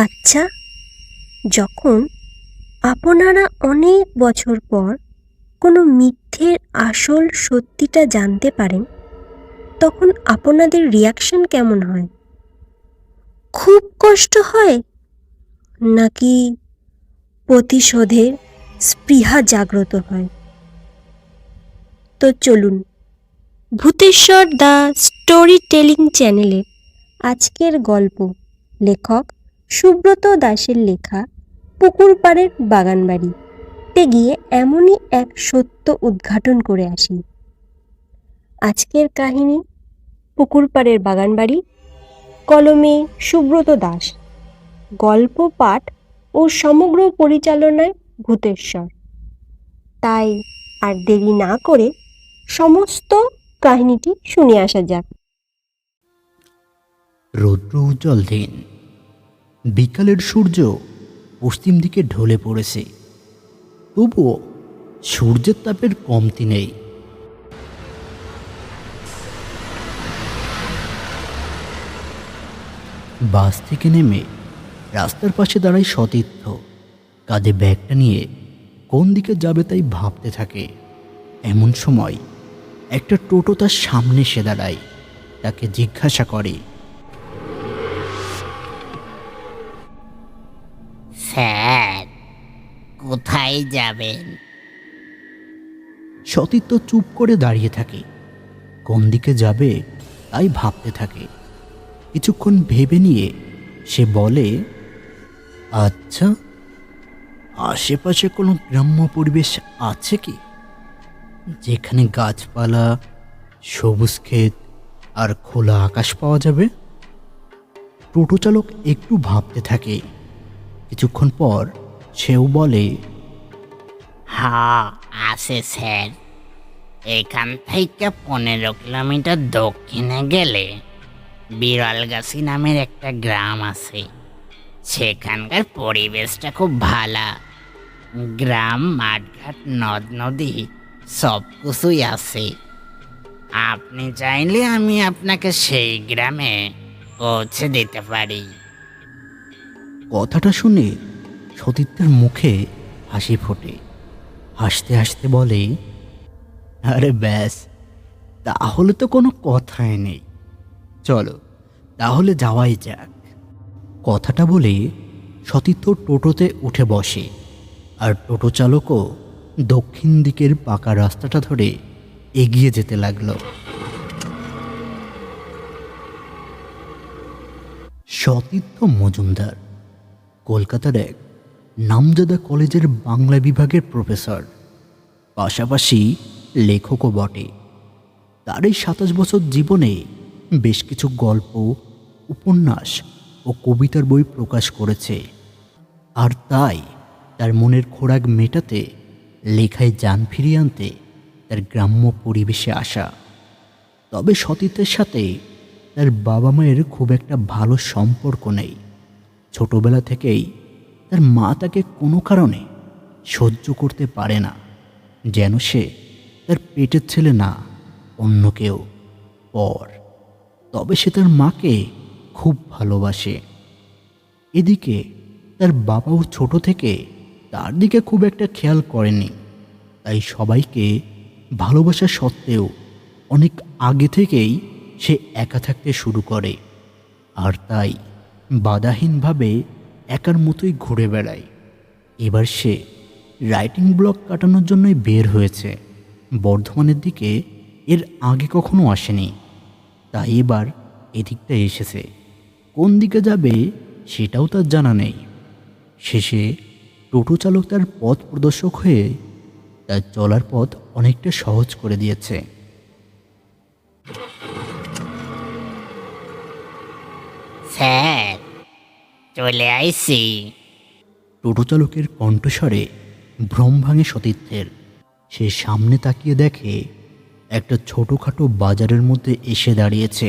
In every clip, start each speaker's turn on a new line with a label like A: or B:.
A: আচ্ছা, যখন আপনারা অনেক বছর পর কোনো মিথ্যের আসল সত্যিটা জানতে পারেন, তখন আপনাদের রিয়াকশন কেমন হয়? খুব কষ্ট হয়, নাকি প্রতিশোধের স্পৃহা জাগ্রত হয়? তো চলুন, ভূতেশ্বর দ্য স্টোরি টেলিং চ্যানেলের আজকের গল্প লেখক সুব্রত দাসের লেখা পুকুরপাড়ের বাগানবাড়িতে গিয়ে এমনই এক সত্য উদ্ঘাটন করে আসি। আজকের কাহিনী পুকুরপাড়ের বাগানবাড়ি, কলমে সুব্রত দাস, গল্প পাঠ ও সমগ্র পরিচালনায় ভূতেশ্বর। তাই আর দেরি না করে সমস্ত কাহিনীটি শুনে আসা যাক।
B: রৌদ্র উজ্জ্বল দিন, বিকালের সূর্য পশ্চিম দিকে ঢলে পড়েছে। তবুও সূর্যের তাপের কমতি নেই। বাস থেকে নেমে রাস্তার পাশে দাঁড়ায় সতীর্থ। কাঁধে ব্যাগটা নিয়ে কোন দিকে যাবে তাই ভাবতে থাকে। এমন সময় একটা টোটো তার সামনে এসে দাঁড়ায়। তাকে জিজ্ঞাসা করে,
C: স্যার, কোথায় যাবেন?
B: সতীর্থ চুপ করে দাঁড়িয়ে থাকে। কোন দিকে যাবে তাই ভাবতে থাকে। কিছুক্ষণ ভেবে নিয়ে সে বলে, আচ্ছা, আশেপাশে কোনো গ্রাম্য পরিবেশ আছে কি, যেখানে গাছপালা, সবুজ ক্ষেত আর খোলা আকাশ পাওয়া যাবে? টোটো চালক একটু ভাবতে থাকে। কিছুক্ষণ পর সেও বলে,
C: হ্যাঁ, আছে স্যার। এখান থেকে 15 কিলোমিটার দক্ষিণে গেলে বিরলগাছি নামের একটা গ্রাম আছে। সেখানকার পরিবেশটা খুব ভালো। গ্রাম, মাঠঘাট, নদ নদী সব কিছুই আছে। আপনি চাইলে আমি আপনাকে সেই গ্রামে পৌঁছে দিতে পারি।
B: কথাটা শুনে সতীর্থের মুখে হাসি ফোটে। হাসতে হাসতে বলে, আরে ব্যাস, তাহলে তো কোনো কথাই নেই, চলো তাহলে যাওয়াই যাক। কথাটা বলে সতীর্থ টোটোতে উঠে বসে, আর টোটো চালকও দক্ষিণ দিকের পাকা রাস্তাটা ধরে এগিয়ে যেতে লাগলো। সতীর্থ মজুমদার কলকাতার এক নামজাদা কলেজের বাংলা বিভাগের প্রফেসর, পাশাপাশি লেখকও বটে। তার এই 27 বছর জীবনে বেশ কিছু গল্প, উপন্যাস ও কবিতার বই প্রকাশ করেছে। আর তাই তার মনের খোরাক মেটাতে, লেখায় যান ফিরিয়ে আনতে তার গ্রাম্য পরিবেশে আসা। তবে সতীর্থের সাথে তার বাবা মায়ের খুব একটা ভালো সম্পর্ক নেই। ছোটবেলা থেকেই তার মা তাকে কোনো কারণে সহ্য করতে পারে না, যেন সে তার পেটের ছেলে না, অন্য কেউ পর। তবে সে তার মাকে খুব ভালোবাসে। এদিকে তার বাবাও ছোট থেকে তার দিকে খুব একটা খেয়াল করেনি। তাই সবাইকে ভালোবাসা সত্ত্বেও অনেক আগে থেকেই সে একা থাকতে শুরু করে। আর তাই বাধাহীনভাবে একার মতোই ঘুরে বেড়ায়। এবার সে রাইটিং ব্লক কাটানোর জন্যই বের হয়েছে। বর্ধমানের দিকে এর আগে কখনো আসেনি, তাই এবার এদিকটা এসেছে। কোন দিকে যাবে সেটাও তার জানা নেই। শেষে টোটো চালক তার পথ প্রদর্শক হয়ে তার চলার পথ অনেকটা সহজ করে দিয়েছে।
C: স্যার, চলে আইছি।
B: টোটো চালকের কণ্ঠস্বরে ভ্রম ভাঙে সতীর্থের। সে সামনে তাকিয়ে দেখে একটা ছোটোখাটো বাজারের মধ্যে এসে দাঁড়িয়েছে।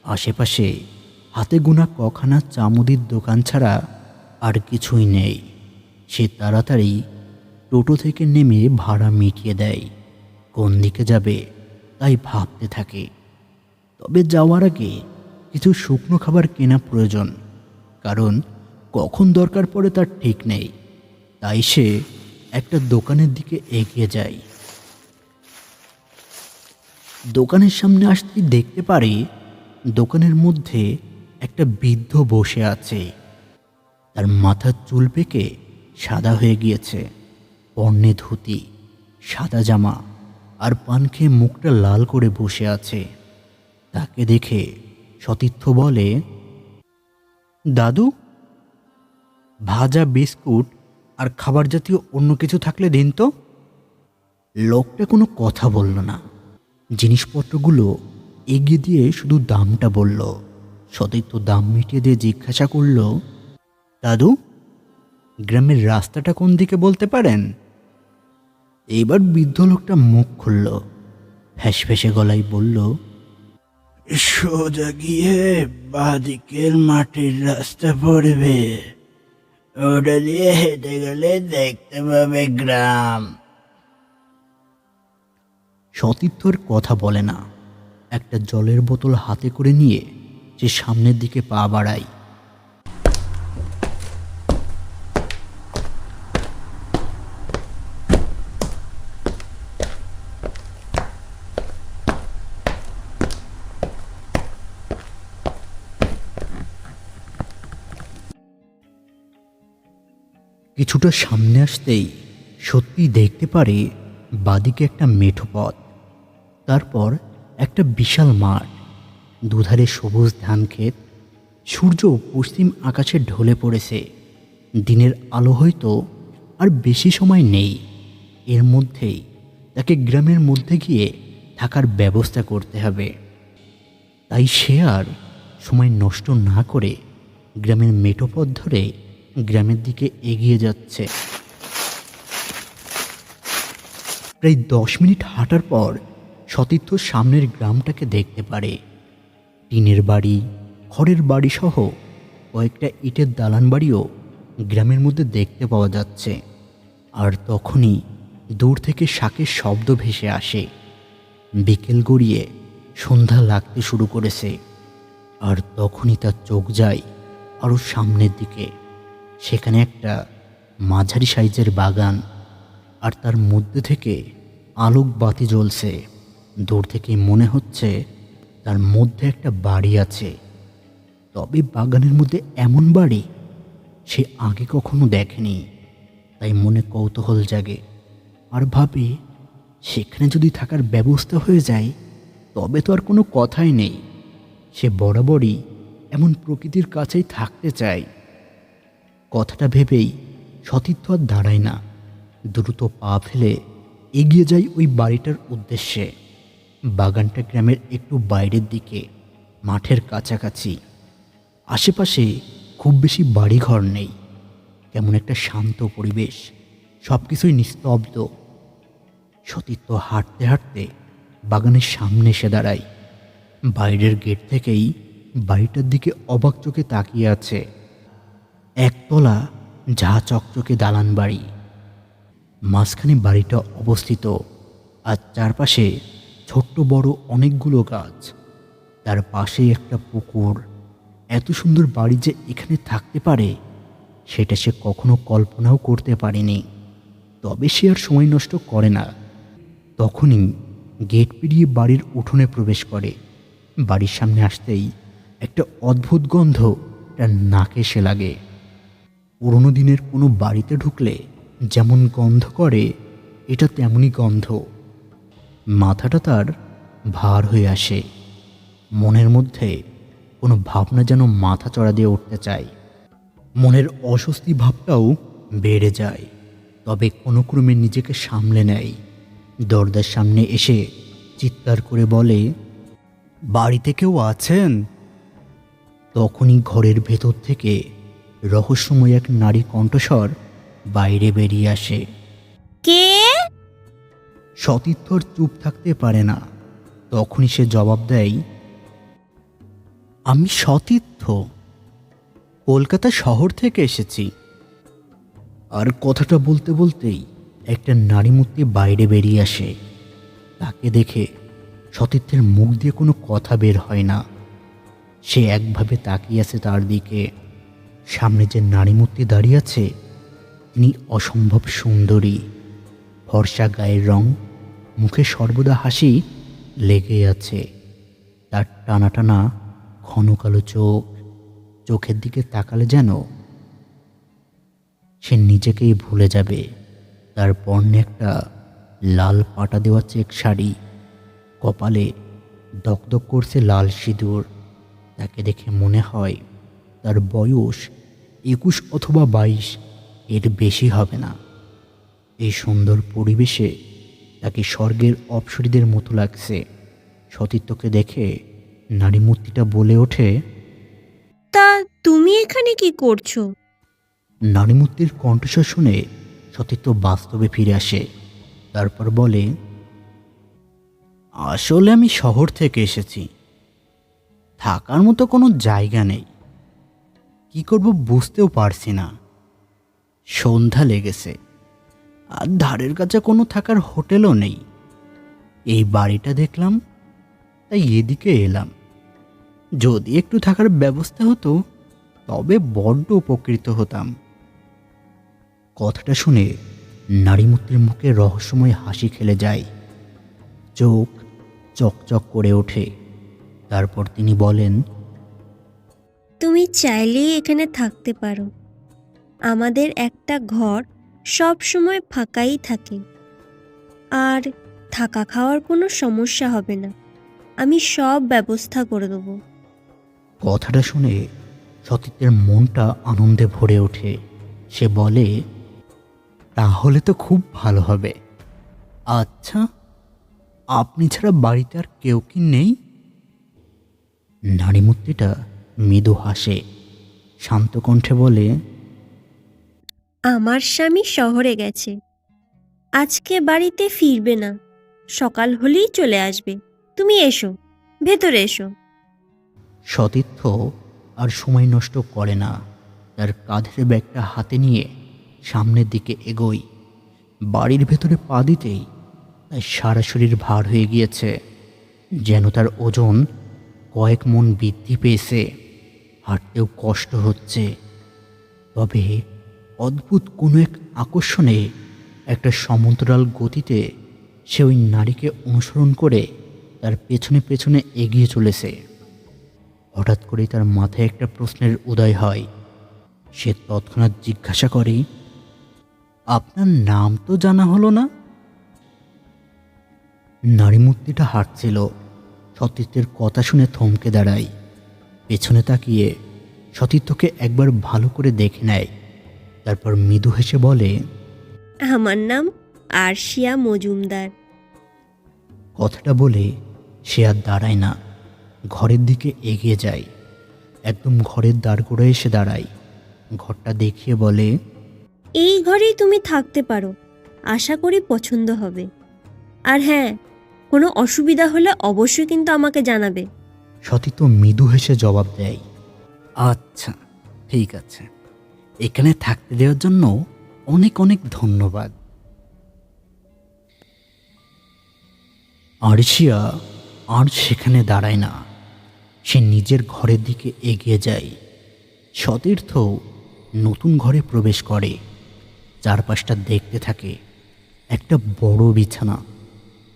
B: আশেপাশে হাতে গোনা কখানা চামুদির দোকান ছাড়া আর কিছুই নেই। সে তাড়াতাড়ি টোটো থেকে নেমে ভাড়া মিটিয়ে দেয়। কোন দিকে যাবে তাই ভাবতে থাকে। তবে যাওয়ার আগে কিছু শুকনো খাবার কেনা প্রয়োজন, কারণ কখন দরকার পড়ে তার ঠিক নেই। তাই সে একটা দোকানের দিকে এগিয়ে যায়। দোকানের সামনে আসতেই দেখতে পারে দোকানের মধ্যে একটা বৃদ্ধ বসে আছে। তার মাথার চুল পেকে সাদা হয়ে গিয়েছে, পরনে ধুতি, সাদা জামা আর পান খেয়ে মুখটা লাল করে বসে আছে। তাকে দেখে সতীর্থ বলে, দাদু, ভাজা বিস্কুট আর খাবার জাতীয় অন্য কিছু থাকলে দিন তো। লোকটা কোনো কথা বলল না, জিনিসপত্রগুলো এগিয়ে দিয়ে শুধু দামটা বলল। সতীর্থ দাম মিটিয়ে দিয়ে জিজ্ঞাসা করল, দাদু, গ্রামের রাস্তাটা কোন দিকে বলতে পারেন? এবার বৃদ্ধ লোকটা মুখ খুলল, ফ্যাঁসে গলায় বলল, সোজা গিয়ে বাঁদিকের মাটির রাস্তা পড়বে, ওটা দিয়ে হেঁটে গেলে দেখতে পাবে গ্রাম। সতীর্থর কথা বলে না, একটা জলের বোতল হাতে করে নিয়ে সে সামনের দিকে পা বাড়ায়। কিছুটা সামনে আসতেই সত্যি দেখতে পারে বাদিকে একটা মেঠো পথ, তারপর একটা বিশাল মাঠ, দুধারে সবুজ ধান ক্ষেত। সূর্য পশ্চিম আকাশে ঢলে পড়েছে। দিনের আলো হয়তো আর বেশি সময় নেই। এর মধ্যেই তাকে গ্রামের মধ্যে গিয়ে থাকার ব্যবস্থা করতে হবে। তাই সে আর সময় নষ্ট না করে গ্রামের মেঠো পথ ধরে গ্রামের দিকে এগিয়ে যাচ্ছে। প্রায় 10 মিনিট হাঁটার পর সতীর্থ সামনের গ্রামটাকে দেখতে পারে। টিনের বাড়ি, খড়ের বাড়ি সহ কয়েকটা ইটের দালান বাড়িও গ্রামের মধ্যে দেখতে পাওয়া যাচ্ছে। আর তখনই দূর থেকে শাঁখের শব্দ ভেসে আসে। বিকেল গড়িয়ে সন্ধ্যা লাগতে শুরু করেছে। আর তখনই তার চোখ যায় আরও সামনের দিকে। সেখানে একটা মাঝারি সাইজের বাগান, আর তার মধ্যে থেকে আলোক বাতি জ্বলছে। দূর থেকে মনে হচ্ছে তার মধ্যে একটা বাড়ি আছে। তবে বাগানের মধ্যে এমন বাড়ি সে আগে কখনো দেখেনি। তাই মনে কৌতূহল জাগে, আর ভাবে সেখানে যদি থাকার ব্যবস্থা হয়ে যায় তবে তো আর কোনো কথাই নেই। সে বরাবরই এমন প্রকৃতির কাছেই থাকতে চায়। কথাটা ভেবেই সতীর্থ আর দাঁড়ায় না, দ্রুত পা ফেলে এগিয়ে যায় ওই বাড়িটার উদ্দেশ্যে। বাগানটা গ্রামের একটু বাইরের দিকে, মাঠের কাছাকাছি। আশেপাশে খুব বেশি বাড়িঘর নেই। কেমন একটা শান্ত পরিবেশ, সব কিছুই নিস্তব্ধ। সতীর্থ হাঁটতে হাঁটতে বাগানের সামনে এসে দাঁড়ায়। বাইরের গেট থেকেই বাড়িটার দিকে অবাক চোখে তাকিয়ে আছে। একতলা ঝা চকচকে দালান বাড়ি, মাঝখানে বাড়িটা অবস্থিত, আর চারপাশে ছোট্ট বড় অনেকগুলো গাছ। তার পাশেই একটা পুকুর। এত সুন্দর বাড়ি যে এখানে থাকতে পারে সেটা সে কখনো কল্পনাও করতে পারেনি। তবে সে আর সময় নষ্ট করে না। তখনই গেট পেরিয়ে বাড়ির উঠোনে প্রবেশ করে। বাড়ির সামনে আসতেই একটা অদ্ভুত গন্ধ তার নাকে এসে লাগে। পুরনো দিনের কোনো বাড়িতে ঢুকলে যেমন গন্ধ করে, এটা তেমনই গন্ধ। মাথাটা তার ভার হয়ে আসে। মনের মধ্যে কোনো ভাবনা যেন মাথা চড়া দিয়ে উঠতে চায়। মনের অস্বস্তি ভাবটাও বেড়ে যায়। তবে কোনো ক্রমে নিজেকে সামলে নেয়। দরজার সামনে এসে চিৎকার করে বলে, বাড়িতে কেউ আছেন? তখনই ঘরের ভেতর থেকে রহস্যময় এক নারী কণ্ঠস্বর বাইরে বেরিয়ে আসে।
A: কে?
B: সতীর্থর চুপ থাকতে পারে না। তখনই সে জবাব দেয়, আমি সতীর্থ, কলকাতা শহর থেকে এসেছি। আর কথাটা বলতে বলতেই একটা নারী মূর্তি বাইরে বেরিয়ে আসে। তাকে দেখে সতীর্থের মুখ দিয়ে কোনো কথা বের হয় না। সে একভাবে তাকিয়ে আছে তার দিকে। সামনে যে নারী মূর্তি দাঁড়িয়ে আছে তিনি অসম্ভব সুন্দরী। ফর্সা গায়ের রং, মুখে সর্বদা হাসি লেগে আছে। তার টানা টানা ঘন কালো চোখ, চোখের দিকে তাকালে যেন সে নিজেকেই ভুলে যাবে। তার পরনে একটা লাল পাটা দেওয়া চেক শাড়ি, কপালে দকদক করছে লাল সিঁদুর। তাকে দেখে মনে হয় তার বয়স 21 অথবা 22, এর বেশি হবে না। এই সুন্দর পরিবেশে তাকে স্বর্গের অপ্সরীদের মতো লাগছে। সতীত্বকে দেখে নারী মূর্তিটা বলে ওঠে,
A: তা তুমি এখানে কি করছো?
B: নারী মূর্তির কণ্ঠস্বর শুনে সতীত্ব বাস্তবে ফিরে আসে। তারপর বলে, আসলে আমি শহর থেকে এসেছি, থাকার মতো কোনো জায়গা নেই। কি করব বুঝতেও পারছি না। সন্ধ্যা লেগেছে, আর ধারের কাছে কোনো থাকার হোটেলও নেই। এই বাড়িটা দেখলাম, তাই এদিকে এলাম। যদি একটু থাকার ব্যবস্থা হতো তবে বড্ড উপকৃত হতাম। কথাটা শুনে নারীমূর্তির মুখে রহস্যময় হাসি খেলে যায়, চোখ চকচক করে ওঠে। তারপর তিনি বলেন,
A: তুমি চাইলেই এখানে থাকতে পারো। আমাদের একটা ঘর সব সময় ফাঁকাই থাকে, আর থাকা খাওয়ার কোনো সমস্যা হবে না। আমি সব ব্যবস্থা করে দেবো।
B: কথাটা শুনে সতীত্বের মনটা আনন্দে ভরে ওঠে। সে বলে, তাহলে তো খুব ভালো হবে। আচ্ছা, আপনি ছাড়া বাড়িতে আর কেউ কি নেই? নারী মূর্তিটা মৃদু হাসে, শান্ত কণ্ঠে বলে,
A: আমার স্বামী শহরে গেছে, আজকে বাড়িতে ফিরবে না। সকাল হলেই চলে আসবে। তুমি এসো, ভেতরে এসো।
B: সতীর্থ আর সময় নষ্ট করে না। তার কাঁধের ব্যাগটা হাতে নিয়ে সামনের দিকে এগোয়। বাড়ির ভেতরে পা দিতেই তার সারা শরীর ভার হয়ে গিয়েছে, যেন তার ওজন কয়েক মণ বৃদ্ধি পেয়েছে। হাঁটতেও কষ্ট হচ্ছে। তবে অদ্ভুত কোনো এক আকর্ষণে, একটা সমান্তরাল গতিতে সে ওই নারীকে অনুসরণ করে তার পেছনে পেছনে এগিয়ে চলেছে। হঠাৎ করেই তার মাথায় একটা প্রশ্নের উদয় হয়। সে তৎক্ষণাৎ জিজ্ঞাসা করে, আপনার নাম তো জানা হলো না? নারী মূর্তিটা হাঁটছিল। সতীর্থের কথা শুনে থমকে দাঁড়ায়। পেছনে তাকিয়ে সতীর্থকে একবার ভালো করে দেখে নেয়। তারপর মৃদু হেসে বলে,
A: আমার নাম আরশিয়া মজুমদার।
B: কথাটা বলে সে আর দাঁড়ায় না, ঘরের দিকে এগিয়ে যায়। একদম ঘরের দ্বারগোড়ায় এসে দাঁড়ায়। ঘরটা দেখিয়ে বলে,
A: এই ঘরেই তুমি থাকতে পারো। আশা করি পছন্দ হবে। আর হ্যাঁ, কোনো অসুবিধা হলে অবশ্যই কিন্তু আমাকে জানাবে।
B: সতীর্থ মৃদু হেসে জবাব দেয়, আচ্ছা ঠিক আছে, এখানে থাকতে দেওয়ার জন্য অনেক অনেক ধন্যবাদ। আরশিয়া আর সেখানে দাঁড়ায় না, সে নিজের ঘরের দিকে এগিয়ে যায়। সতীর্থ নতুন ঘরে প্রবেশ করে। চারপাশটা দেখতে থাকে। একটা বড় বিছানা,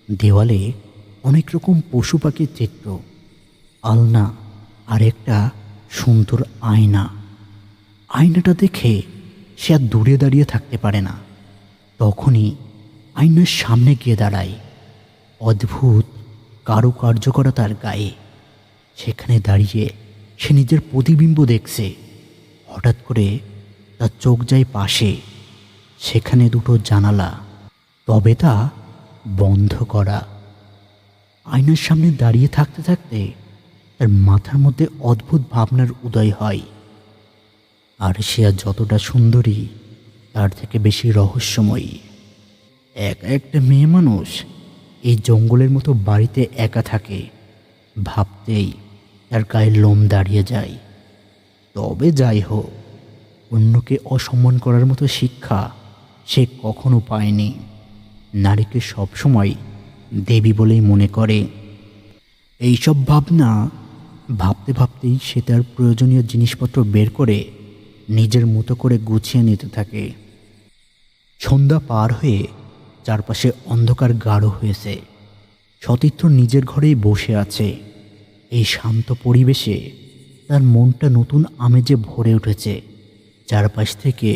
B: দেওয়ালে অনেক রকম পশু পাখির চিত্র, আলনা আর একটা সুন্দর আয়না। আয়নাটা দেখে সে আর দূরে দাঁড়িয়ে থাকতে পারে না। তখনই আয়নার সামনে গিয়ে দাঁড়ায়। অদ্ভুত কারুকার্য করা তার গায়ে। সেখানে দাঁড়িয়ে সে নিজের প্রতিবিম্ব দেখছে। হঠাৎ করে তার চোখ যায় পাশে। সেখানে দুটো জানালা, তবে তা বন্ধ করা। আয়নার সামনে দাঁড়িয়ে থাকতে থাকতে তার মাথার মধ্যে অদ্ভুত ভাবনার উদয় হয়। আর সে আর যতটা সুন্দরী তার থেকে বেশি রহস্যময়ী। একা একটা মেয়ে মানুষ এই জঙ্গলের মতো বাড়িতে একা থাকে, ভাবতেই তার গায়ের লোম দাঁড়িয়ে যায়। তবে যাই হোক, অন্যকে অসম্মান করার মতো শিক্ষা সে কখনো পায়নি। নারীকে সবসময় দেবী বলেই মনে করে। এইসব ভাবনা ভাবতে ভাবতেই সে তার প্রয়োজনীয় জিনিসপত্র বের করে নিজের মতো করে গুছিয়ে নিতে থাকে। সন্ধ্যা পার হয়ে চারপাশে অন্ধকার গাঢ় হয়েছে। সতীর্থ নিজের ঘরেই বসে আছে। এই শান্ত পরিবেশে তার মনটা নতুন আমেজে ভরে উঠেছে। চারপাশ থেকে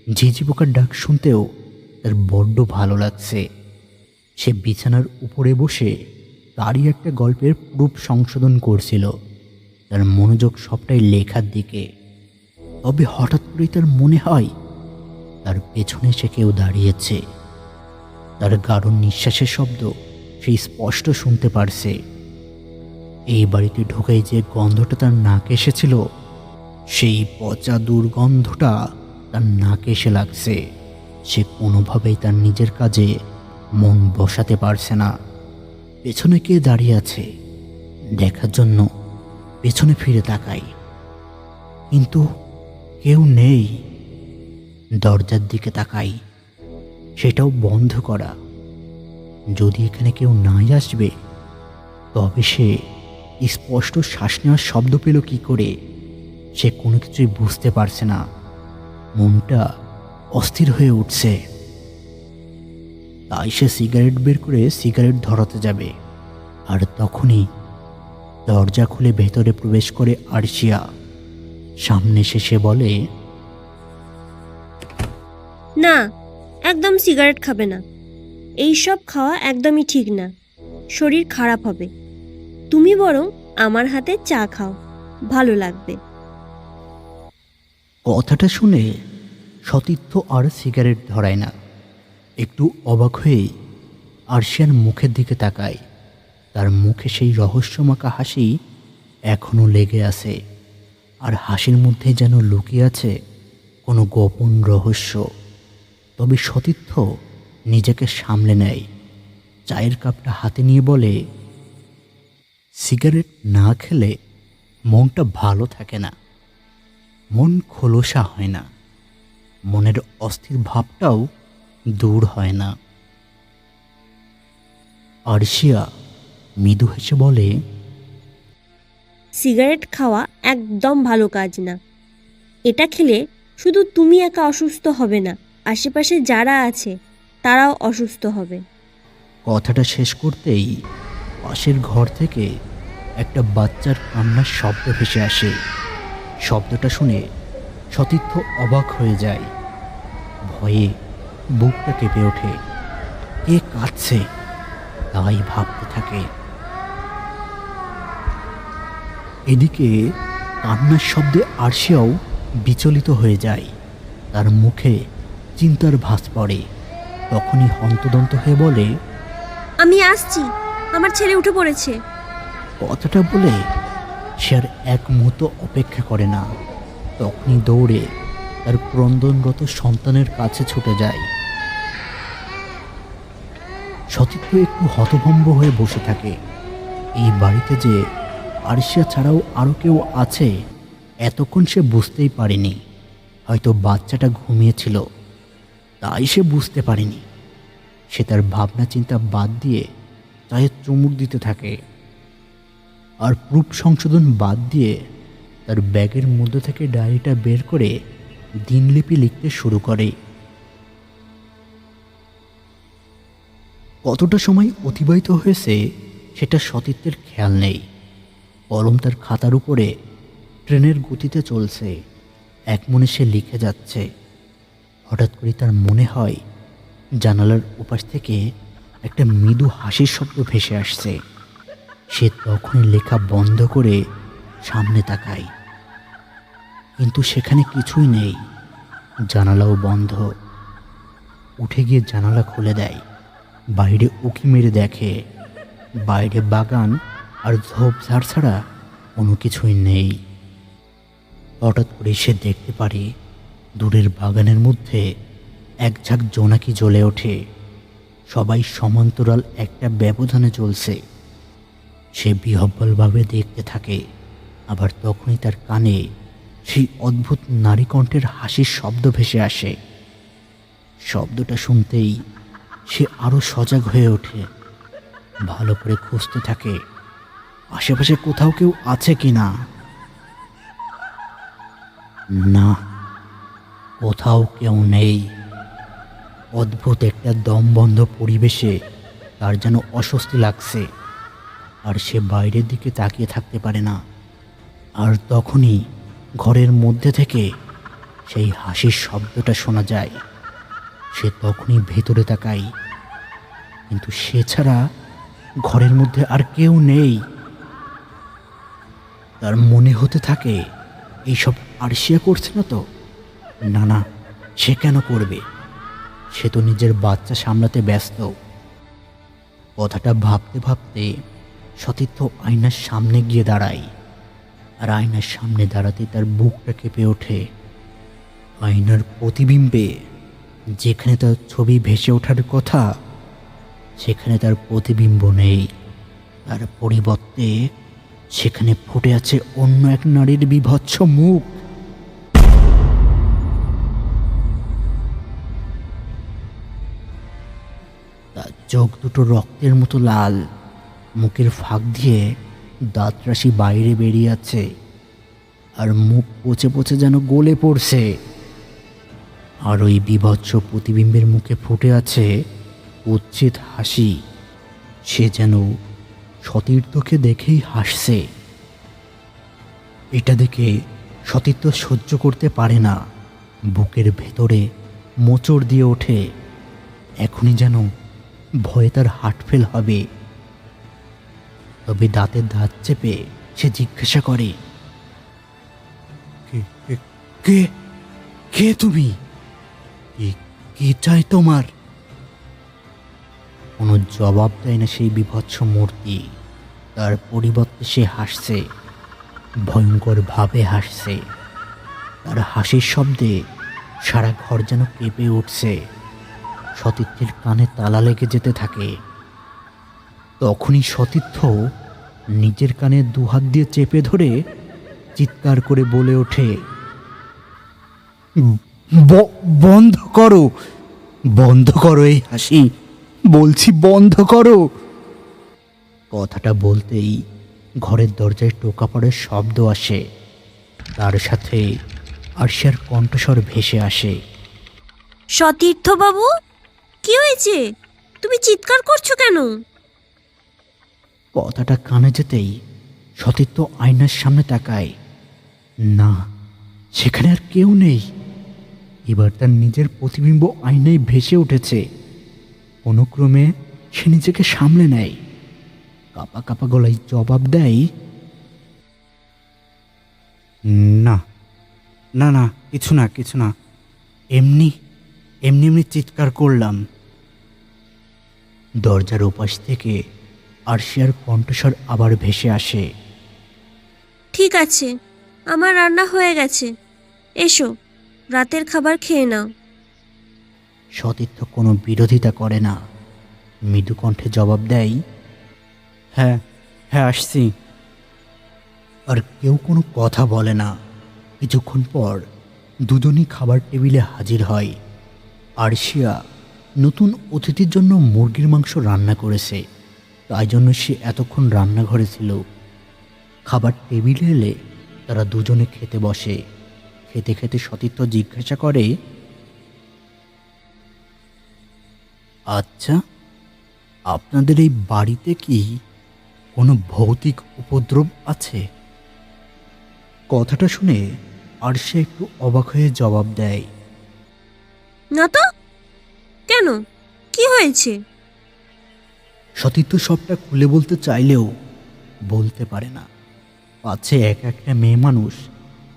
B: ঝিঝি পোকার ডাক শুনতেও তার বড্ড ভালো লাগছে। সে বিছানার উপরে বসে তারই একটা গল্পের প্রুফ সংশোধন করছিল। তার মনোযোগ সবটাই লেখার দিকে। তবে হঠাৎ করেই তার মনে হয় তার পেছনে সে কেউ দাঁড়িয়েছে। তার গাঢ় নিঃশ্বাসের শব্দ সে স্পষ্ট শুনতে পারছে। এই বাড়িতে ঢোকাই যে গন্ধটা তার নাকে এসেছিল, সেই পচা দুর্গন্ধটা তার নাকে এসে লাগছে। সে কোনোভাবেই তার নিজের কাজে মন বসাতে পারছে না। পেছনে কে দাঁড়িয়ে আছে দেখার জন্য পেছনে ফিরে তাকাই, কিন্তু কেউ নেই। দরজার দিকে তাকাই, সেটাও বন্ধ করা। যদি এখানে কেউ নাই আসবে, তবে সে স্পষ্ট শ্বাস নেওয়ার শব্দ পেল কি করে? সে কোনো কিছুই বুঝতে পারছে না। মনটা অস্থির হয়ে উঠছে। তাই সে সিগারেট বের করে সিগারেট ধরাতে যাবে, আর তখনই দরজা খুলে ভেতরে প্রবেশ করে আরশিয়া। সামনে এসে সে বলে,
A: না, একদম সিগারেট খাবে না। এই সব খাওয়া একদমই ঠিক না, শরীর খারাপ হবে। তুমি বরং আমার হাতে চা খাও, ভালো লাগবে।
B: কথাটা শুনে সতীর্থ আর সিগারেট ধরায় না। একটু অবাক হয়ে আরশিয়ার মুখের দিকে তাকায়। তার মুখে সেই রহস্যমাখা হাসি এখনো লেগে আছে, আর হাসির মধ্যে যেন লুকিয়ে আছে কোনো গোপন রহস্য। তবে সতীর্থ নিজেকে সামলে নেয়। চায়ের কাপটা হাতে নিয়ে বলে, সিগারেট না খেলে মনটা ভালো থাকে না, মন খোলসা হয় না, মনের অস্থির ভাবটাও দূর হয় না। আরশিয়া মৃদু হেসে বলে,
A: সিগারেট খাওয়া একদম ভালো কাজ না। এটা খেলে শুধু তুমি একা অসুস্থ হবে না, আশেপাশে যারা আছে তারাও অসুস্থ হবে।
B: কথাটা শেষ করতেই পাশের ঘর থেকে একটা বাচ্চার কান্নার শব্দ ভেসে আসে। শব্দটা শুনে সতীর্থ অবাক হয়ে যায়। ভয়ে বুকটা কেঁপে ওঠে। কে কাঁদছে তাই ভাবতে থাকে। এদিকে কান্নার শব্দে আরশিয়াও বিচলিত হয়ে যায়। তার মুখে চিন্তার ভাঁজ পড়ে। তখনই হন্তদন্ত হয়ে বলে,
A: আমি আসছি, আমার ছেলে উঠে পড়েছে।
B: কথাটা বলে সে আর এক মুহূর্ত অপেক্ষা করে না। তখনই দৌড়ে তার ক্রন্দনরত সন্তানের কাছে ছুটে যায়। সতীর্থ একটু হতভম্ব হয়ে বসে থাকে। এই বাড়িতে যে আরশিয়া ছাড়াও আরও কেউ আছে এতক্ষণ সে বুঝতেই পারেনি। হয়তো বাচ্চাটা ঘুমিয়েছিল, তাই সে বুঝতে পারেনি। সে তার ভাবনা চিন্তা বাদ দিয়ে চায়ে চুমুক দিতে থাকে, আর প্রুফ সংশোধন বাদ দিয়ে তার ব্যাগের মধ্যে থেকে ডায়েরিটা বের করে দিনলিপি লিখতে শুরু করে। কতটা সময় অতিবাহিত হয়েছে সেটা সতীর্থের খেয়াল নেই। কলম তার খাতার উপরে ট্রেনের গতিতে চলছে। এক মনে সে লিখে যাচ্ছে। হঠাৎ করে তার মনে হয় জানালার ওপাশ থেকে একটা মৃদু হাসির শব্দ ভেসে আসছে। সে তখনই লেখা বন্ধ করে সামনে তাকায়, কিন্তু সেখানে কিছুই নেই। জানালাও বন্ধ। উঠে গিয়ে জানালা খুলে দেয়। বাইরে উঁকি মেরে দেখে বাইরে বাগান আর ঝোপঝাড় ছাড়া কোনো কিছুই নেই। হঠাৎ করে সে দেখতে পারে দূরের বাগানের মধ্যে এক ঝাঁক জোনাকি জ্বলে ওঠে। সবাই সমান্তরাল একটা ব্যবধানে চলছে। সে বিহ্বলভাবে দেখতে থাকে। আবার তখনই তার কানে সেই অদ্ভুত নারী কণ্ঠের হাসির শব্দ ভেসে আসে। শব্দটা শুনতেই সে আরও সজাগ হয়ে ওঠে। ভালো করে খুঁজতে থাকে আশেপাশে কোথাও কেউ আছে কি না। না, কোথাও কেউ নেই। অদ্ভুত একটা দমবন্ধ পরিবেশে তার যেন অস্বস্তি লাগছে, আর সে বাইরের দিকে তাকিয়ে থাকতে পারে না। আর তখনই ঘরের মধ্যে থেকে সেই হাসির শব্দটা শোনা যায়। সে তখনই ভেতরে তাকায়, কিন্তু সে ছাড়া ঘরের মধ্যে আর কেউ নেই। তার মনে হতে থাকে এইসব আরশিয়া করছে না তো? না না, সে কেন করবে? সে তো নিজের বাচ্চা সামলাতে ব্যস্ত। কথাটা ভাবতে ভাবতে সতীর্থ আয়নার সামনে গিয়ে দাঁড়ায়। আর আয়নার সামনে দাঁড়াতে তার বুকটা কেঁপে ওঠে। আয়নার প্রতিবিম্বে যেখানে তার ছবি ভেসে ওঠার কথা, সেখানে তার প্রতিবিম্ব নেই। তার পরিবর্তে সেখানে ফুটে আছে অন্য এক নারীর বীভৎস মুখ। তার চোখ দুটো রক্তের মতো লাল, মুখের ফাঁক দিয়ে দাঁতরাশি বাইরে বেরিয়ে আছে, আর মুখ পচে পচে যেন গলে পড়ছে। আর ওই বীভৎস প্রতিবিম্বের মুখে ফুটে আছে উচ্ছেদ হাসি। সে যেন সতীর্থকে দেখেই হাসছে। এটা দেখে সতীর্থ সহ্য করতে পারে না, বুকের ভেতরে মোচড় দিয়ে ওঠে। এখনই যেন ভয়ে তার হার্ট ফেল হবে। তবে দাঁতের দাঁত চেপে সে জিজ্ঞাসা করে, কে কে কে তুমি? কি চাই তোমার? কোনো জবাব দেয় না সেই বীভৎস মূর্তি। তার পরিবর্তে সে হাসছে, ভয়ঙ্কর ভাবে হাসছে। তার হাসির শব্দে সারা ঘর যেন কেঁপে উঠছে। সতীর্থের কানে তালা লেগে যেতে থাকে। তখনই সতীর্থ নিজের কানে দুহাত দিয়ে চেপে ধরে চিৎকার করে বলে ওঠে, বন্ধ করো, বন্ধ করো এই হাসি, বলছি বন্ধ করো। কথাটা বলতেই ঘরের দরজায় টোকা পড়ার শব্দ আসে। তার সাথে আরশিয়ার কণ্ঠস্বর ভেসে আসে,
A: সতীর্থ বাবু, কি হয়েছে? তুমি চিৎকার করছো কেন?
B: কথাটা কানে যেতেই সতীর্থ আয়নার সামনে তাকায়। না, সেখানে আর কেউ নেই। এবার তার নিজের প্রতিবিম্ব আয়নায় ভেসে উঠেছে। অনুক্রমে সে নিজেকে সামলে নেয়, কাপা কাপা গলায় জবাব দেয়, না না না, কিছু না কিছু না, এমনি এমনি এমনি চিৎকার করলাম। দরজার ওপাশ থেকে আরশিয়ার কণ্ঠস্বর আবার ভেসে আসে,
A: ঠিক আছে, আমার রান্না হয়ে গেছে, এসো রাতের খাবার খেয়ে নাও।
B: সতীর্থ কোনো বিরোধিতা করে না, মৃদু কণ্ঠে জবাব দেয়, হ্যাঁ হ্যাঁ আসছি। আর কেউ কোনো কথা বলে না। কিছুক্ষণ পর দুজনই খাবার টেবিলে হাজির হয়। আরশিয়া নতুন অতিথির জন্য মুরগির মাংস রান্না করেছে, তাই জন্য সে এতক্ষণ রান্নাঘরে ছিল। খাবার টেবিলে এলে তারা দুজনে খেতে বসে। খেতে খেতে সতীর্থ জিজ্ঞাসা করে, আচ্ছা, আপনাদের এই বাড়িতে কি কোনো ভৌতিক উপদ্রব আছে? কথাটা শুনে আরশিয়া একটু অবাক হয়ে জবাব দেয়,
A: না তো, কেন, কি হয়েছে?
B: সতীর্থ সবটা খুলে বলতে চাইলেও বলতে পারে না। পাছে একটা মেয়ে মানুষ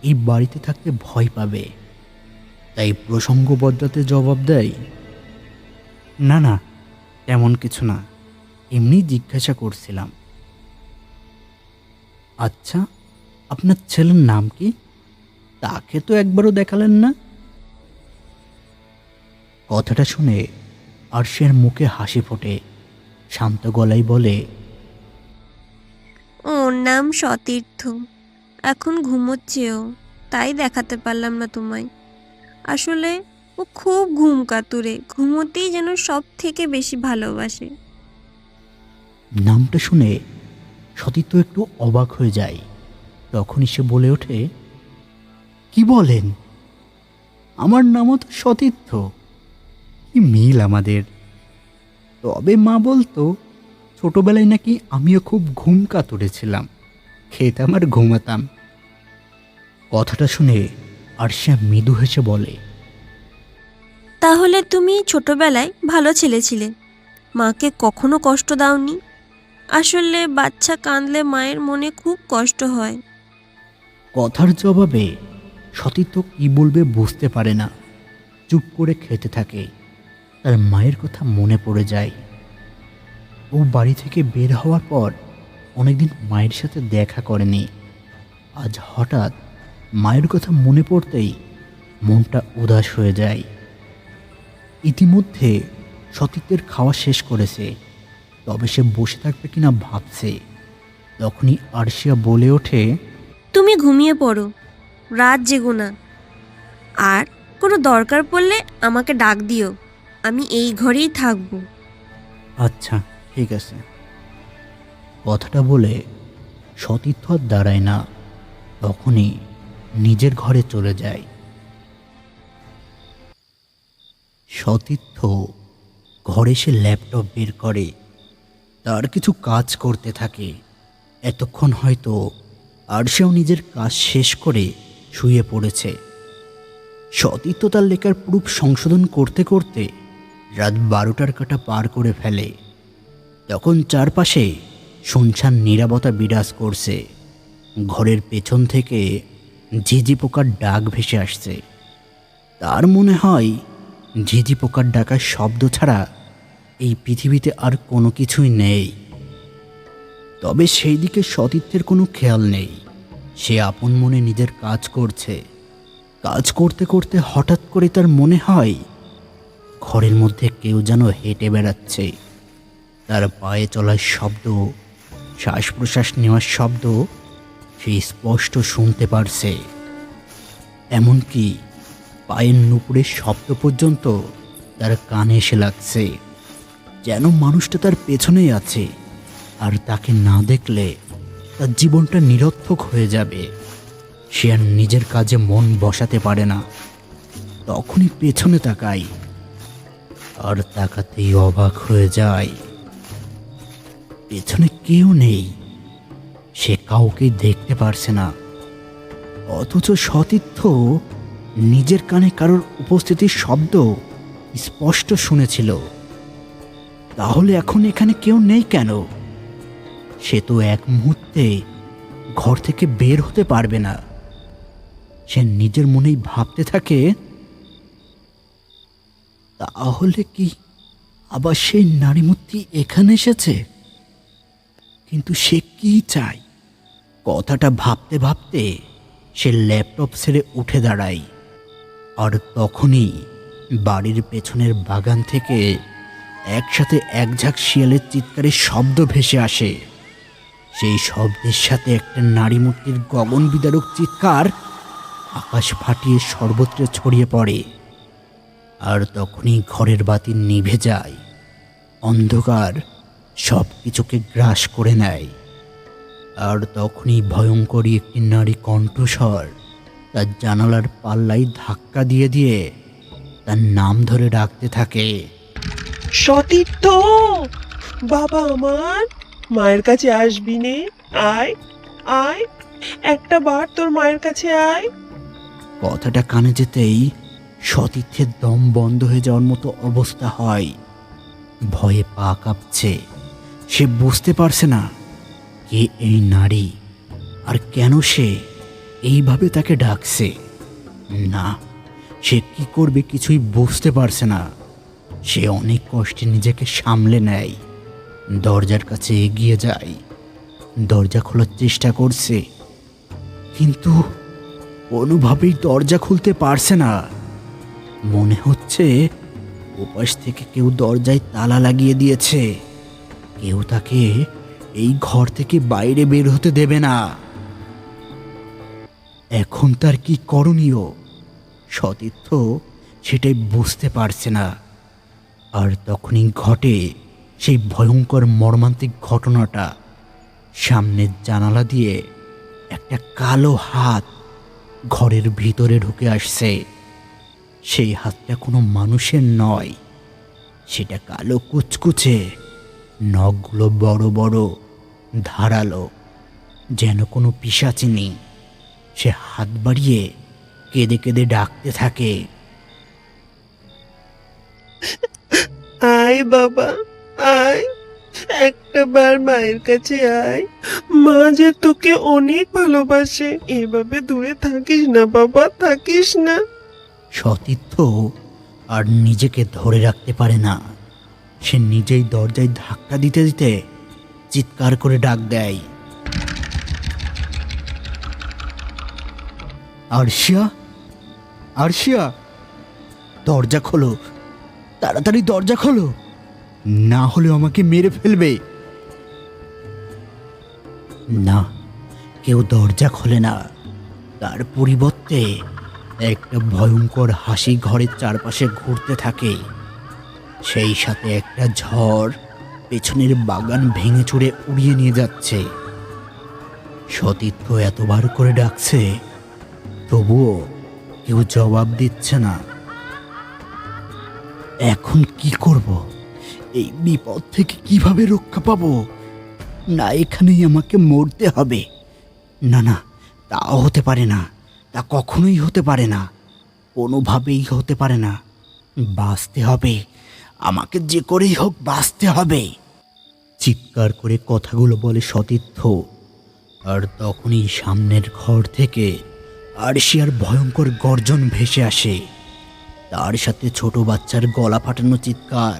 B: এই বাড়িতে থাকতে ভয় পাবে। তাই প্রসঙ্গ বদলাতে জবাব দেয়, না না, তেমন কিছু না, এমনি জিজ্ঞাসা করছিলাম। আচ্ছা, আপনার ছেলের নাম কি? তাকে তো একবারও দেখালেন না। কথাটা শুনে আরশিয়ার মুখে হাসি ফোটে। শান্ত গলায় বলে,
A: ওর নাম সতীর্থ, এখন ঘুমোচ্ছে ও, তাই দেখাতে পারলাম না তোমায়। আসলে ও খুব ঘুম কাতুরে, ঘুমোতেই যেন সব থেকে বেশি ভালোবাসে।
B: নামটা শুনে সতীর্থ একটু অবাক হয়ে যায়। তখনই সে বলে ওঠে, কি বলেন? আমার নামও তো সতীর্থ। কি মিল আমাদের। তবে মা বলতো ছোটবেলায় নাকি আমিও খুব ঘুম কাতুরে ছিলাম, খেতাম আর ঘুমাতাম। কথাটা শুনে আরশিয়া মৃদু হেসে বলে,
A: তাহলে তুমি ছোটবেলায় ভালো ছেলে ছিলে, মাকে কখনো কষ্ট দাওনি। আসলে বাচ্চা কাঁদলে মায়ের মনে খুব কষ্ট হয়।
B: কথার জবাবে সতীর্থ কি বলবে বুঝতে পারে না, চুপ করে খেতে থাকে। তার মায়ের কথা মনে পড়ে যায়। ও বাড়ি থেকে বের হওয়ার পর অনেকদিন মায়ের সাথে দেখা করেনি। আজ হঠাৎ মায়ের কথা মনে পড়তেই মনটা উদাস হয়ে যায়। ইতিমধ্যে সতীর্থের খাওয়া শেষ করেছে, তবে সে বসে থাকবে কিনা ভাবছে। তখনই আরশিয়া বলে ওঠে,
A: তুমি ঘুমিয়ে পড়ো, রাত জেগো না। আর কোনো দরকার পড়লে আমাকে ডাক দিও, আমি এই ঘরেই থাকবো।
B: আচ্ছা ঠিক আছে। কথাটা বলে সতীর্থ আর দাঁড়ায় না, তখনই নিজের ঘরে চলে যায়। সতীর্থ ঘরে সে ল্যাপটপ বের করে, তার কিছু কাজ করতে থাকে। এতক্ষণ হয়তো আরশিয়াও নিজের কাজ শেষ করে শুয়ে পড়েছে। সতীর্থ তার লেখার প্রুফ সংশোধন করতে করতে রাত 12টার কাঁটা পার করে ফেলে। তখন চারপাশে শুনশান নীরবতা বিরাজ করছে। ঘরের পেছন থেকে ঝিঝি পোকার ডাক ভেসে আসছে। তার মনে হয় ঝিঝি পোকার ডাকার শব্দ ছাড়া এই পৃথিবীতে আর কোনো কিছুই নেই। তবে সেই দিকে সতীর্থের কোনো খেয়াল নেই। সে আপন মনে নিজের কাজ করছে। কাজ করতে করতে হঠাৎ করে তার মনে হয় ঘরের মধ্যে কেউ যেন হেঁটে বেড়াচ্ছে। তার পায়ে চলার শব্দ, শ্বাস প্রশ্বাস নেওয়ার শব্দ সে স্পষ্ট শুনতে পারছে। এমনকি পায়ের নুপুরের শব্দ পর্যন্ত তার কানে এসে লাগছে, যেন মানুষটা তার পেছনেই আছে। আর তাকে না দেখলে তার জীবনটা নিরর্থক হয়ে যাবে। সে আর নিজের কাজে মন বসাতে পারে না। তখনই পেছনে তাকাই, আর তাকাতেই অবাক হয়ে যায়। পেছনে কেউ নেই, সে কাউকে দেখতে পারছে না। অথচ সতীর্থ নিজের কানে কারোর উপস্থিতির শব্দ স্পষ্ট শুনেছিল। তাহলে এখন এখানে কেউ নেই কেন? সে তো এক মুহূর্তে ঘর থেকে বের হতে পারবে না। সে নিজের মনেই ভাবতে থাকে, তাহলে কি আবার সেই নারীমূর্তি এখানে এসেছে? কিন্তু সে কি চায়? কথাটা ভাবতে ভাবতে সে ল্যাপটপ ছেড়ে উঠে দাঁড়ায়। আর তখনই বাড়ির পেছনের বাগান থেকে একসাথে এক ঝাঁক শিয়ালের চিৎকারের শব্দ ভেসে আসে। সেই শব্দের সাথে একটা নারী মূর্তির গগন বিদারক চিৎকার আকাশ ফাটিয়ে সর্বত্র ছড়িয়ে পড়ে। আর তখনই ঘরের বাতি নিভে যায়। অন্ধকার সব কিছুকে গ্রাস করে নেয়। আর তখনই ভয়ঙ্করী একটি নারী কণ্ঠস্বর তার জানালার পাল্লায় ধাক্কা দিয়ে দিয়ে তার নাম ধরে ডাকতে থাকে,
D: সতীর্থ, বাবা আমার, মায়ের কাছে আসবি নে? আয় আয়, একটা বার তোর মায়ের কাছে আয়।
B: কথাটা কানে যেতেই সতীর্থের দম বন্ধ হয়ে যাওয়ার মতো অবস্থা হয়। ভয়ে পা কাঁপছে। সে বুঝতে পারছে না কে এই নারী, আর কেন সে এইভাবে তাকে ডাকছে। না, সে কি করবে কিছুই বুঝতে পারছে না। সে অনেক কষ্টে নিজেকে সামলে নেয়, দরজার কাছে এগিয়ে যায়, দরজা খোলার চেষ্টা করছে, কিন্তু কোনোভাবেই দরজা খুলতে পারছে না। মনে হচ্ছে ওপাশ থেকে কেউ দরজায় তালা লাগিয়ে দিয়েছে। কেউ তাকে এই ঘর থেকে বাইরে বের হতে দেবে না। এখন তার কি করণীয়? সতীর্থ সেটাই বুঝতে পারছে না। আর তখনই ঘটে সেই ভয়ঙ্কর মর্মান্তিক ঘটনাটা। সামনের জানালা দিয়ে একটা কালো হাত ঘরের ভিতরে ঢুকে আসছে। সেই হাতটা কোনো মানুষের নয়, সেটা কালো কুচকুচে, নখগুলো বড় বড়, ধারালো, যেন কোনো পিশাচিনী। সে হাত বাড়িয়ে কেঁদে কেঁদে ডাকতে থাকে।
D: আয় বাবা, আয়, একটা বার মায়ের কাছে আয়। মা যে তোকে অনেক ভালোবাসে। এভাবে দূরে থাকিস না বাবা, থাকিস না।
B: সতীর্থ আর নিজেকে ধরে রাখতে পারে না। সে নিজেই দরজায় ধাক্কা দিতে দিতে চিৎকার করে ডাক দেয়, আরশিয়া, আরশিয়া, দরজা খোলো, তাড়াতাড়ি দরজা খোলো, না হলে আমাকে মেরে ফেলবে। না, কেউ দরজা খোলে না। তার পরিবর্তে একটা ভয়ঙ্কর হাসি ঘরের চারপাশে ঘুরতে থাকে। সেই সাথে একটা ঝড় পেছনের বাগান ভেঙে চুরে উড়িয়ে নিয়ে যাচ্ছে। সতীর্থ এতবার করে ডাকছে, তবুও কেউ জবাব দিচ্ছে না। এখন কি করব? এই বিপদ থেকে কিভাবে রক্ষা পাবো? না, এখানেই আমাকে মরতে হবে। না না, তাও হতে পারে না, তা কখনোই হতে পারে না, কোনোভাবেই হতে পারে না। বাঁচতে হবে, আমাকে যে করেই হোক বাঁচতে হবে। চিৎকার করে কথাগুলো বলে সতীর্থ। আর তখনই সামনের ঘর থেকে আরশিয়ার ভয়ঙ্কর গর্জন ভেসে আসে। তার সাথে ছোট বাচ্চার গলা ফাটানো চিৎকার।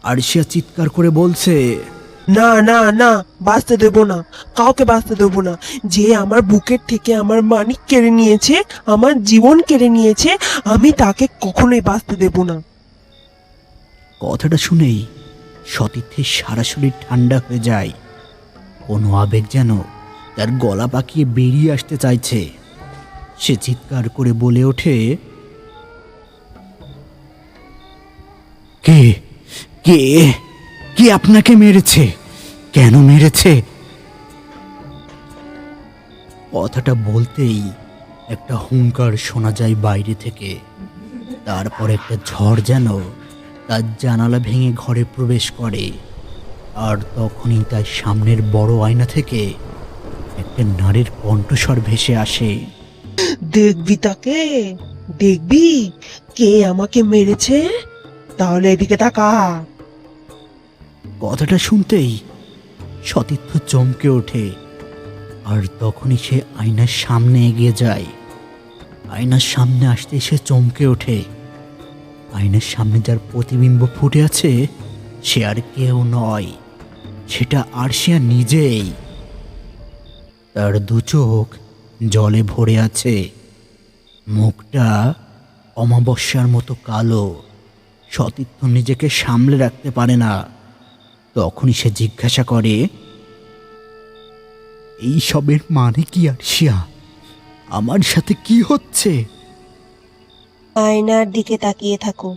B: আরশিয়া চিৎকার করে বলছে,
D: না না না, বাঁচতে দেবো না, কাউকে বাঁচতে দেবো না। যে আমার বুকের থেকে আমার মানিক কেড়ে নিয়েছে, আমার জীবন কেড়ে নিয়েছে, আমি তাকে কখনোই বাঁচতে দেবো না।
B: কথাটা শুনেই সতীর্থের সারা শরীর ঠান্ডা হয়ে যায়। কোনো আবেগ যেন তার গলা পাকিয়ে বেরিয়ে আসতে চাইছে। সে চিৎকার করে বলে ওঠে, কে কে কে আপনাকে মেরেছে? কেন মেরেছে? কথাটা বলতেই একটা হুঙ্কার শোনা যায় বাইরে থেকে। তারপর একটা ঝড় যেন তার জানালা ভেঙে ঘরে প্রবেশ করে। আর তখনই তার সামনের বড় আয়না থেকে একটা নারীর কণ্ঠস্বর ভেসে আসে,
D: দেখবি তাকে, দেখবি কে আমাকে মেরেছে? তাহলে এদিকে তাকা।
B: কথাটা শুনতেই সতীর্থ চমকে ওঠে। আর তখনই সে আয়নার সামনে এগিয়ে যায়। আয়নার সামনে আসতে সে চমকে ওঠে। আয়নার সামনে যার প্রতিবিম্ব ফুটে আছে সে আর কেউ নয়, সেটা আরশিয়া নিজেই। তার দু চোখ জলে ভরে আছে, মুখটা অমাবস্যার মতো কালো। সতীর্থ নিজেকে সামলে রাখতে পারে না। তখনই সে জিজ্ঞাসা করে, এই সবের মানে কি আরশিয়া? আমার সাথে কি হচ্ছে?
A: আয়নার দিকে তাকিয়ে থাকো,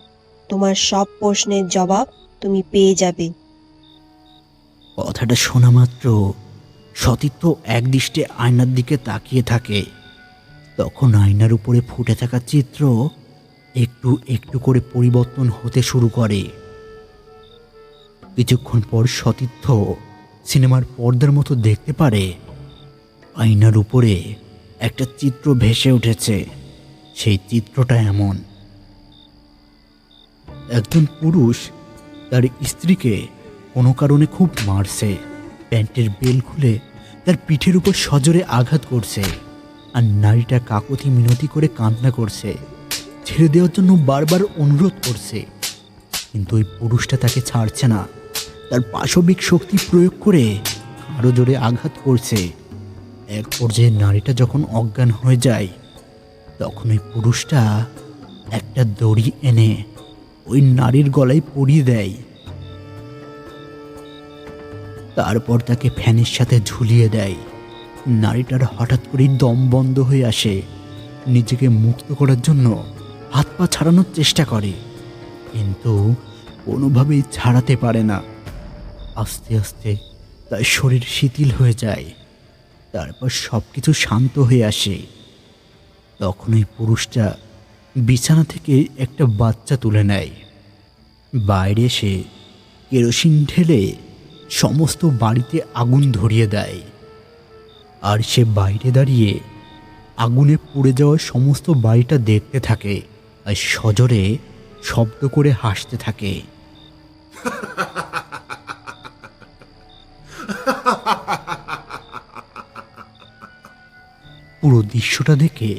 A: তোমার সব প্রশ্নের জবাব তুমি পেয়ে যাবে।
B: কথাটা শোনা মাত্র সতীর্থ একদৃষ্টে আয়নার দিকে তাকিয়ে থাকে। তখন আয়নার উপরে ফুটে থাকা চিত্র একটু একটু করে পরিবর্তন হতে শুরু করে। কিছুক্ষণ পর সতীর্থ সিনেমার পর্দার মতো দেখতে পারে আয়নার উপরে একটা চিত্র ভেসে উঠেছে। সেই চিত্রটা এমন: একজন পুরুষ তার স্ত্রীকে কোনো কারণে খুব মারছে, প্যান্টের বেল খুলে তার পিঠের উপর সজোরে আঘাত করছে। আর নারীটা কাকুতি মিনতি করে কান্না করছে, ছেড়ে দেওয়ার জন্য বারবার অনুরোধ করছে, কিন্তু ওই পুরুষটা তাকে ছাড়ছে না। তার পাশবিক শক্তি প্রয়োগ করে আরও জোরে আঘাত করছে। এক পর্যায়ে নারীটা যখন অজ্ঞান হয়ে যায় তখন ওই পুরুষটা একটা দড়ি এনে ওই নারীর গলায় পরিয়ে দেয়। তারপর তাকে ফ্যানের সাথে ঝুলিয়ে দেয়। নারীটার হঠাৎ করেই দম বন্ধ হয়ে আসে। নিজেকে মুক্ত করার জন্য হাত পা ছাড়ানোর চেষ্টা করে, কিন্তু কোনোভাবেই ছাড়াতে পারে না। আস্তে আস্তে তার শরীর শিথিল হয়ে যায়। তারপর সব কিছু শান্ত হয়ে আসে। তখন ওই পুরুষটা বিছানা থেকে একটা বাচ্চা তুলে নেয়। বাইরে এসে কেরোসিন ঢেলে সমস্ত বাড়িতে আগুন ধরিয়ে দেয়। আর সে বাইরে দাঁড়িয়ে আগুনে পুড়ে যাওয়া সমস্ত বাড়িটা দেখতে থাকে আর সজোরে শব্দ করে হাসতে থাকে। পুরো দৃশ্যটা দেখে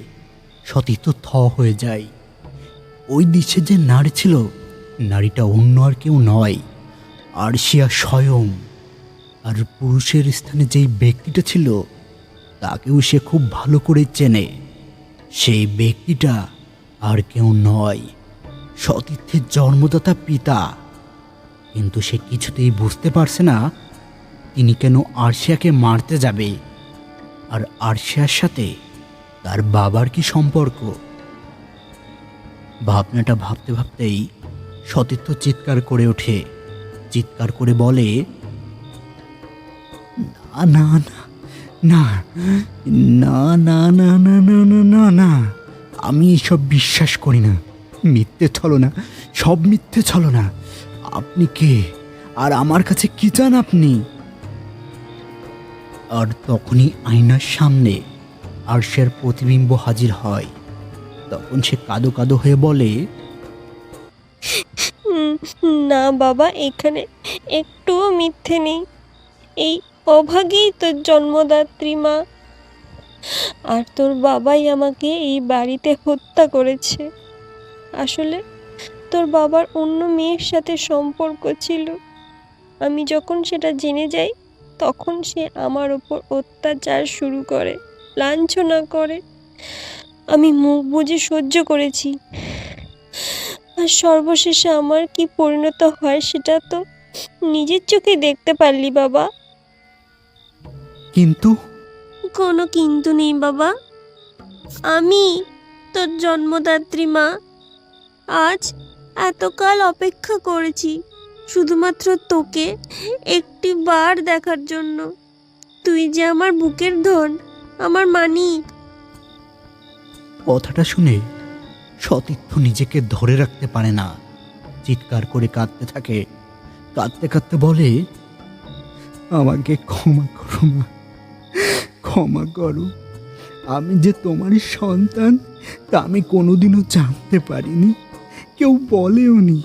B: সতীর্থ থ হয়ে যায়। ওই দৃশ্যে যে নারী ছিল, নারীটা অন্য আর কেউ নয়, আরশিয়া স্বয়ং। আর পুরুষের স্থানে যেই ব্যক্তিটা ছিল তাকেও সে খুব ভালো করে চেনে। সেই ব্যক্তিটা আর কেউ নয়, সতীর্থের জন্মদাতা পিতা। কিন্তু সে কিছুতেই বুঝতে পারছে না তিনি কেন আরশিয়াকে মারতে যাবে, আর আরশিয়ার সাথে তার বাবার কি সম্পর্ক। ভাবনাটা ভাবতে ভাবতেই সতীর্থ চিৎকার করে ওঠে। চিৎকার করে বলে, না না না না না না না না না না না, আমি এসব বিশ্বাস করি না। মিথ্যে ছলনা, সব মিথ্যে ছলনা। আপনি কে, আর আমার কাছে কি চান আপনি? আর তখনই আয়নার সামনে আরশের প্রতিবিম্ব হাজির হয়। তখন সে কাঁদো কাঁদো হয়ে বলে,
A: না বাবা, এখানে একটুও মিথ্যে নেই। এই অভাগেই তোর জন্মদাত্রী মা, আর তোর বাবাই আমাকে এই বাড়িতে হত্যা করেছে। আসলে তোর বাবার অন্য মেয়ের সাথে সম্পর্ক ছিল। আমি যখন সেটা জেনে যাই তখন সে আমার ওপর অত্যাচার শুরু করে, লাঞ্ছনা করে। আমি মুখ বুজে সহ্য করেছি, আর সর্বশেষে আমার কি পরিণত হয় সেটা তো নিজের চোখে দেখতে পারলি বাবা।
B: কিন্তু
A: কোনো কিন্তু নেই বাবা, আমি তোর জন্মদাত্রী মা। আজ এতকাল অপেক্ষা করেছি শুধুমাত্র তোকে একটি বার দেখার জন্য। তুই যে আমার বুকের ধন, আমার মানিক।
B: কথাটা শুনে সতীর্থ নিজেকে ধরে রাখতে পারে না, চিৎকার করে কাঁদতে থাকে। কাঁদতে কাঁদতে বলে, আমাকে ক্ষমা করো মা, ক্ষমা করো। আমি যে তোমারই সন্তান তা আমি কোনোদিনও জানতে পারিনি, কেউ বলেওনি।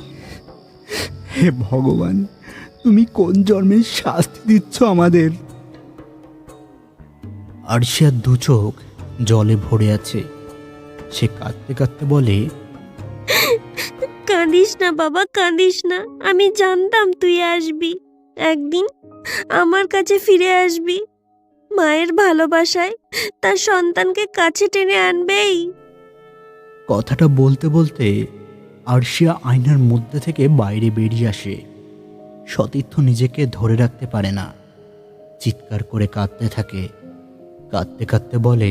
B: হে ভগবান, তুমি কোন জন্মের শাস্তি দিচ্ছ আমাদের? আরশিয়ার দু চোখ জলে ভরে আছে। সে কাঁদতে কাঁদতে বলে,
A: কাঁদিস না বাবা, কাঁদিস না। আমি জানতাম তুই আসবি, একদিন আমার কাছে ফিরে আসবি। মায়ের ভালোবাসায় তার সন্তানকে কাছে টেনে আনবেই।
B: কথাটা বলতে বলতে আরশিয়া আয়নার মধ্যে থেকে বাইরে বেরিয়ে আসে। সতীর্থ নিজেকে ধরে রাখতে পারে না, চিৎকার করে কাঁদতে থাকে। কাঁদতে কাঁদতে বলে,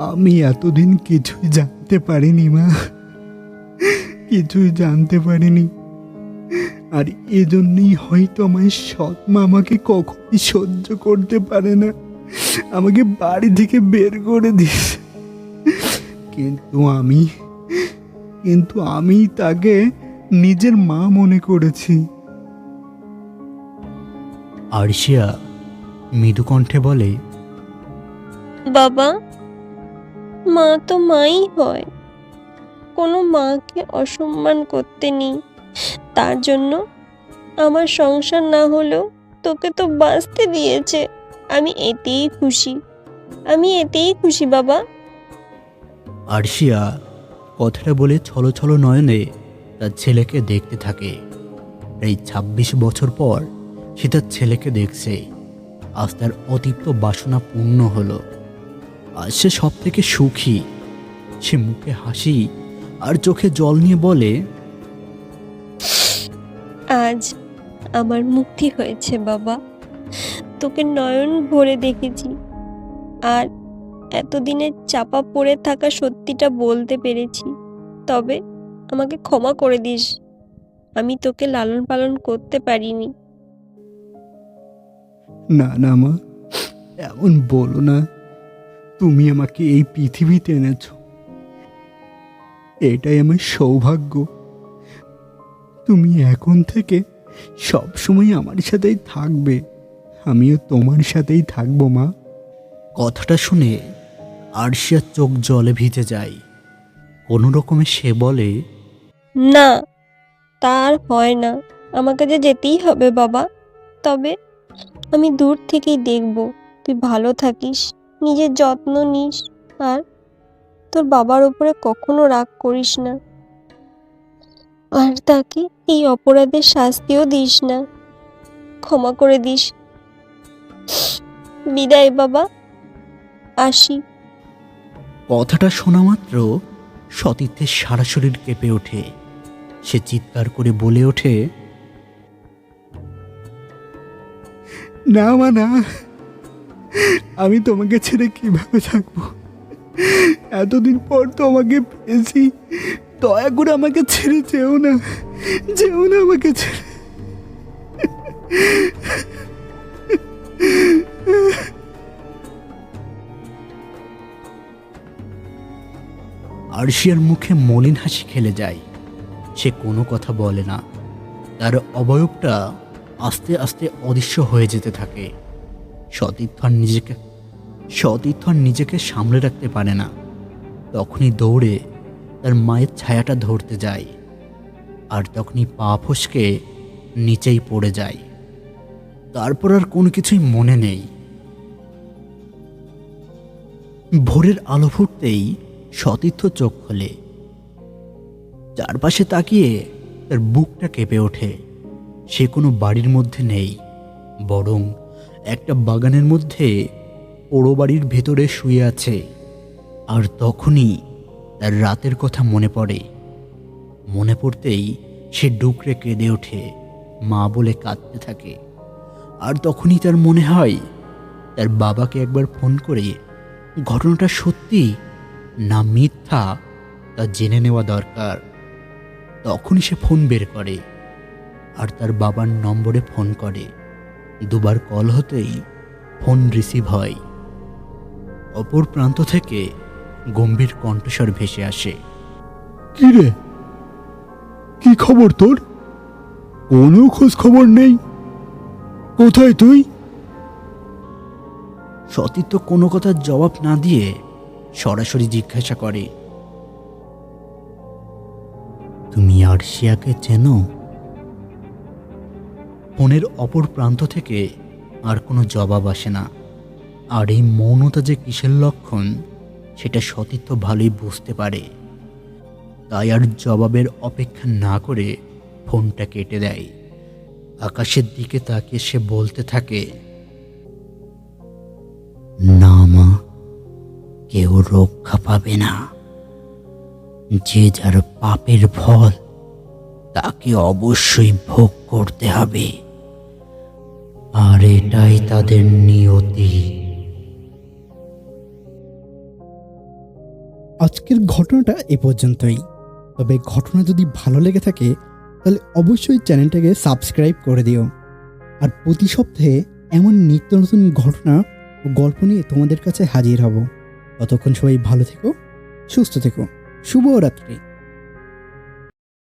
B: আমি এতদিন কিছুই জানতে পারিনি মা, কিছুই জানতে পারিনি। আর এজন্যই হয়তো আমার সৎ মা আমাকে কখনই সহ্য করতে পারে না, আমাকে বাড়ি থেকে বের করে দিয়েছে। কিন্তু আমি তাকে নিজের মা মনে করেছি। আরশিয়া মৃদু কণ্ঠে বলে,
A: বাবা, মা তো মাই হয়, কোনো মাকে অসম্মান করতে নেই। তার জন্য আমার সংসার না হলেও তোকে তো বাঁচতে দিয়েছে। আমি এতেই খুশি, আমি এতেই খুশি বাবা।
B: আরশিয়া কথাটা বলে ছলো ছলো নয়নে তার ছেলেকে দেখতে থাকে। এই ২৬ বছর পর সে তার ছেলেকে দেখছে। আজ তার অতিপ্ত বাসনা পূর্ণ হলো। আজ সে সব থেকে সুখী। সে মুখে হাসি আর চোখে জল নিয়ে বলে,
A: আজ আমার মুক্তি হয়েছে বাবা। তোকে নয়ন ভরে দেখেছি, আর এতদিনের চাপা পড়ে থাকা সত্যিটা বলতে পেরেছি। তবে আমাকে ক্ষমা করে দিস, আমি তোকে লালন পালন করতে পারিনি।
B: না না মা, এমন বলো না। তুমি আমাকে এই পৃথিবীতে এনেছ, এটাই আমার সৌভাগ্য। তুমি এখন থেকে সব সময় আমার সাথেই থাকবে, আমিও তোমার সাথেই থাকবো মা। কথাটা শুনে আরশিয়ার চোখ জলে ভিজে যায়। কোনো রকমে সে বলে,
A: না, তার হয় না, আমাকে যে যেতেই হবে বাবা। তবে আমি দূর থেকেই দেখব তুই ভালো থাকিস, নিজের যত্ন নিস, আর তোর বাবার উপরে কখনো রাগ করিস না, আর তাকে এই অপরাধের শাস্তিও দিস না, ক্ষমা করে দিস। বিদায় বাবা, আসি।
B: কথাটা শোনা মাত্র সতীর্থের সারা শরীর কেঁপে ওঠে। সে চিৎকার করে বলে ওঠে, না মা না, আমি তোমাকে ছেড়ে কিভাবে থাকবো? এতদিন পর তো আমাকে পেয়েছি, দয়া করে আমাকে ছেড়ে যেও না, যেও না আমাকে ছেড়ে। আরশিয়ার মুখে মলিন হাসি খেলে যায়। সে কোনো কথা বলে না। তার অবয়বটা আস্তে আস্তে অদৃশ্য হয়ে যেতে থাকে। সতীর্থ আর নিজেকে সামলে রাখতে পারে না। তখনই দৌড়ে তার মায়ের ছায়াটা ধরতে যায়, আর তখনই পা ফসকে নিচেই পড়ে যায়। তারপর আর কোনো কিছুই মনে নেই। ভোরের আলো ফুটতেই সতীর্থ চোখ খোলে। চারপাশে তাকিয়ে তার বুকটা কেঁপে ওঠে। সে কোনো বাড়ির মধ্যে নেই, বরং একটা বাগানের মধ্যে পোড়ো বাড়ির ভেতরে শুয়ে আছে। আর তখনই তার রাতের কথা মনে পড়ে। মনে পড়তেই সে ডুকরে কেঁদে ওঠে, মা বলে কাঁদতে থাকে। আর তখনই তার মনে হয় তার বাবাকে একবার ফোন করে ঘটনাটা সত্যি না মিথ্যা তা জেনে নেওয়া দরকার। তখনই সে ফোন বের করে আর তার বাবার নম্বরে ফোন করে। দুবার কল হতেই ফোন রিসিভ হয়। অপর প্রান্ত থেকে গম্ভীর কণ্ঠস্বর ভেসে আসে, কি রে, কি খবর তোর? কোনো খোঁজ খবর নেই, কোথায় তুই? সতীর্থ কোনো কথার জবাব না দিয়ে সরাসরি জিজ্ঞাসা করে, তুমি আরশিয়াকে চেনো? ফোনের অপর প্রান্ত থেকে আর কোনো জবাব আসে না। আর এই মৌনতা যে কিসের লক্ষণ সেটা সতীর্থ ভালোই বুঝতে পারে। তাই আর জবাবের অপেক্ষা না করে ফোনটা কেটে দেয়। আকাশের দিকে তাকিয়ে সে বলতে থাকে, না মা, কেউ রক্ষা পাবে না। যে যার পাপের ফল তাকে অবশ্যই ভোগ করতে হবে, আর এটাই তাদের নিয়তি।
E: আজকের ঘটনাটা এ পর্যন্তই। তবে ঘটনা যদি ভালো লেগে থাকে তাহলে অবশ্যই চ্যানেলটাকে সাবস্ক্রাইব করে দিও। আর প্রতি সপ্তাহে এমন নিত্য নতুন ঘটনা ও গল্প নিয়ে তোমাদের কাছে হাজির হব। ততক্ষণ সবাই ভালো থেকো, সুস্থ থেকো। শুভরাত্রি।